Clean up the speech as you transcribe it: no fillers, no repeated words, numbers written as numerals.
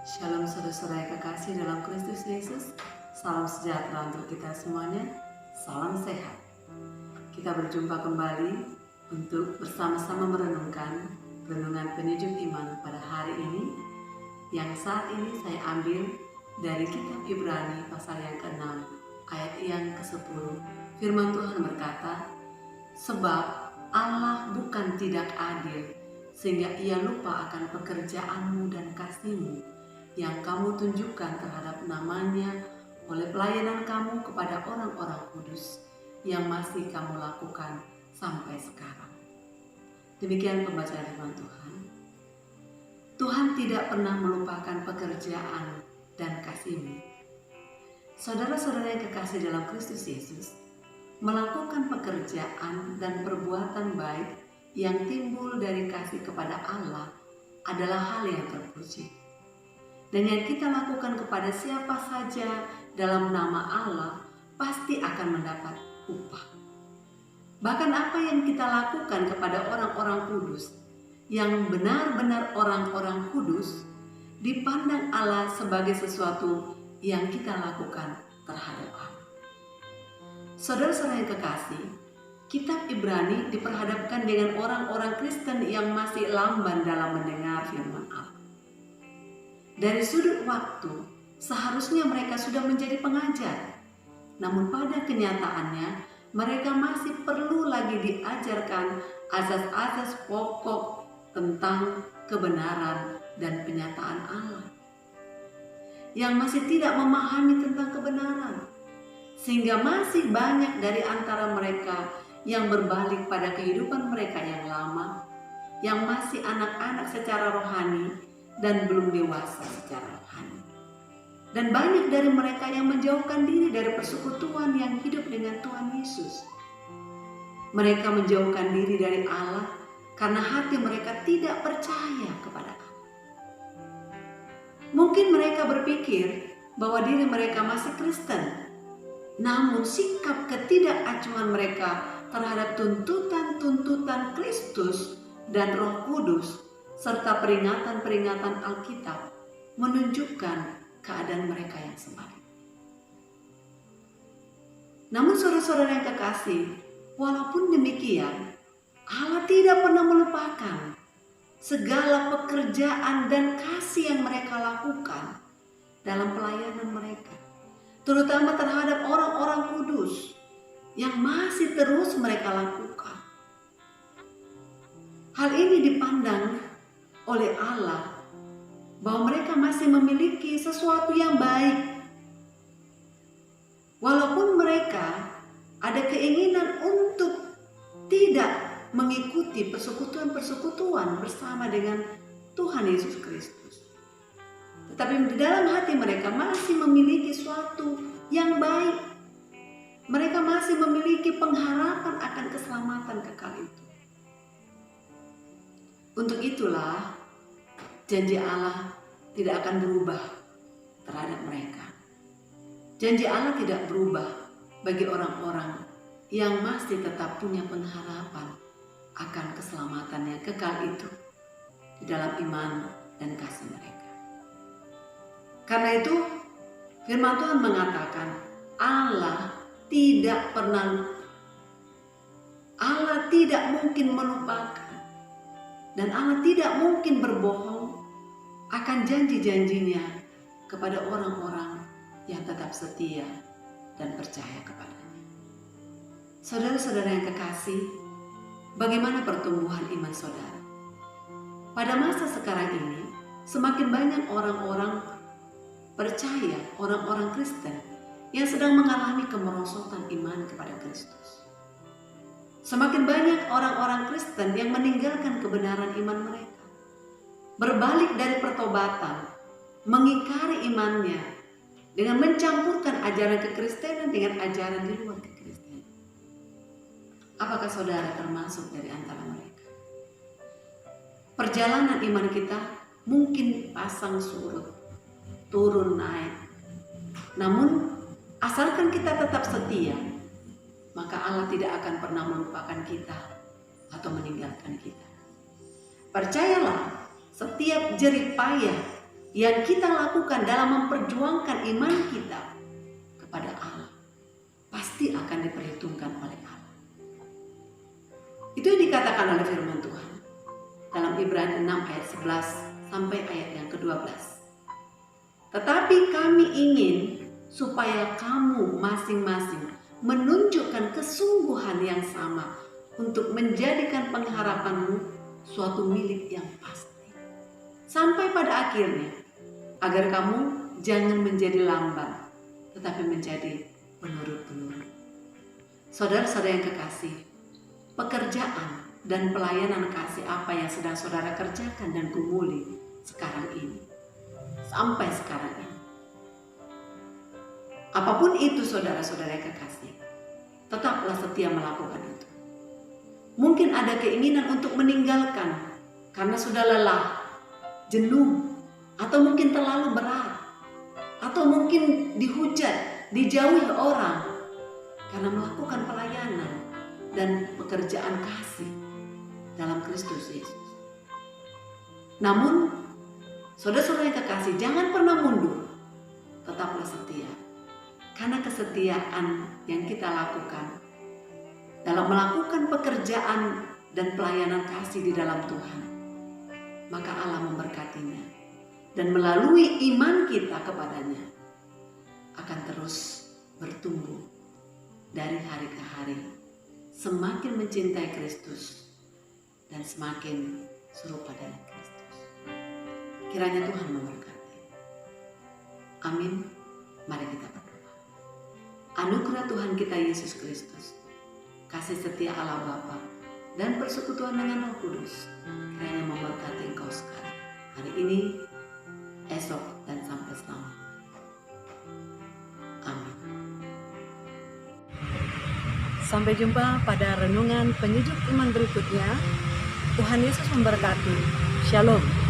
Shalom saudara-saudara yang kekasih dalam Kristus Yesus. Salam sejahtera untuk kita semuanya. Salam sehat. Kita berjumpa kembali untuk bersama-sama merenungkan renungan penyejuk iman pada hari ini, yang saat ini saya ambil dari kitab Ibrani pasal yang ke-6 ayat yang ke-10. Firman Tuhan berkata, "Sebab Allah bukan tidak adil sehingga ia lupa akan pekerjaanmu dan kasihmu yang kamu tunjukkan terhadap namanya oleh pelayanan kamu kepada orang-orang kudus yang masih kamu lakukan sampai sekarang." Demikian pembacaan firman Tuhan. Tuhan tidak pernah melupakan pekerjaan dan kasih-Mu. Saudara-saudara yang kekasih dalam Kristus Yesus, melakukan pekerjaan dan perbuatan baik yang timbul dari kasih kepada Allah adalah hal yang terpuji. Dan yang kita lakukan kepada siapa saja dalam nama Allah pasti akan mendapat upah. Bahkan apa yang kita lakukan kepada orang-orang kudus, yang benar-benar orang-orang kudus, dipandang Allah sebagai sesuatu yang kita lakukan terhadap Allah. Saudara-saudara yang kekasih, kitab Ibrani diperhadapkan dengan orang-orang Kristen yang masih lamban dalam mendengar firman Allah. Dari sudut waktu, seharusnya mereka sudah menjadi pengajar. Namun pada kenyataannya, mereka masih perlu lagi diajarkan azas-azas pokok tentang kebenaran dan penyataan Allah. Yang masih tidak memahami tentang kebenaran. Sehingga masih banyak dari antara mereka yang berbalik pada kehidupan mereka yang lama, yang masih anak-anak secara rohani, dan belum dewasa secara rohani. Dan banyak dari mereka yang menjauhkan diri dari persekutuan yang hidup dengan Tuhan Yesus. Mereka menjauhkan diri dari Allah karena hati mereka tidak percaya kepada Allah. Mungkin mereka berpikir bahwa diri mereka masih Kristen, namun sikap ketidakacuan mereka terhadap tuntutan-tuntutan Kristus dan Roh Kudus serta peringatan-peringatan Alkitab menunjukkan keadaan mereka yang sebaliknya. Namun saudara-saudara yang kekasih, walaupun demikian, Allah tidak pernah melupakan segala pekerjaan dan kasih yang mereka lakukan dalam pelayanan mereka, terutama terhadap orang-orang kudus yang masih terus mereka lakukan. Hal ini dipandang oleh Allah bahwa mereka masih memiliki sesuatu yang baik. Walaupun mereka ada keinginan untuk tidak mengikuti persekutuan-persekutuan bersama dengan Tuhan Yesus Kristus, tetapi di dalam hati mereka masih memiliki sesuatu yang baik. Mereka masih memiliki pengharapan akan keselamatan kekal itu. Untuk itulah janji Allah tidak akan berubah terhadap mereka. Janji Allah tidak berubah bagi orang-orang yang masih tetap punya pengharapan akan keselamatan yang kekal itu di dalam iman dan kasih mereka. Karena itu firman Tuhan mengatakan Allah tidak mungkin melupakan, dan Allah tidak mungkin berbohong akan janji-janjinya kepada orang-orang yang tetap setia dan percaya kepadanya. Saudara-saudara yang kekasih, bagaimana pertumbuhan iman saudara? Pada masa sekarang ini, semakin banyak orang-orang percaya, orang-orang Kristen yang sedang mengalami kemerosotan iman kepada Kristus. Semakin banyak orang-orang Kristen yang meninggalkan kebenaran iman mereka, berbalik dari pertobatan, mengingkari imannya dengan mencampurkan ajaran kekristenan dengan ajaran di luar kekristenan. Apakah saudara termasuk dari antara mereka? Perjalanan iman kita mungkin pasang surut, turun naik. Namun asalkan kita tetap setia, maka Allah tidak akan pernah melupakan kita atau meninggalkan kita. Percayalah, setiap jerih payah yang kita lakukan dalam memperjuangkan iman kita kepada Allah pasti akan diperhitungkan oleh Allah. Itu yang dikatakan oleh firman Tuhan dalam Ibrani 6 ayat 11 sampai ayat yang ke-12. Tetapi kami ingin supaya kamu masing-masing menunjukkan kesungguhan yang sama untuk menjadikan pengharapanmu suatu milik yang pasti. Sampai pada akhirnya, agar kamu jangan menjadi lamban, tetapi menjadi penurut-penurut. Saudara-saudara yang kekasih, pekerjaan dan pelayanan kasih apa yang sedang saudara kerjakan dan gumuli sekarang ini, sampai sekarang ini. Apapun itu saudara-saudara yang kekasih, tetaplah setia melakukan itu. Mungkin ada keinginan untuk meninggalkan karena sudah lelah, jenuh, atau mungkin terlalu berat, atau mungkin dihujat, dijauhi orang karena melakukan pelayanan dan pekerjaan kasih dalam Kristus Yesus. Namun, saudara-saudara yang kekasih, jangan pernah mundur, tetaplah setia. Karena kesetiaan yang kita lakukan dalam melakukan pekerjaan dan pelayanan kasih di dalam Tuhan, maka Allah memberkatinya. Dan melalui iman kita kepadanya akan terus bertumbuh dari hari ke hari, semakin mencintai Kristus dan semakin serupa dengan Kristus. Kiranya Tuhan memberkati. Amin. Mari kita berdoa. Anugerah Tuhan kita Yesus Kristus, kasih setia Allah Bapa, dan persekutuan dengan Roh Kudus kiranya memberkati engkau sekarang, hari ini, esok, dan sampai selamanya. Amin. Sampai jumpa pada renungan penyejuk iman berikutnya. Tuhan Yesus memberkati. Shalom.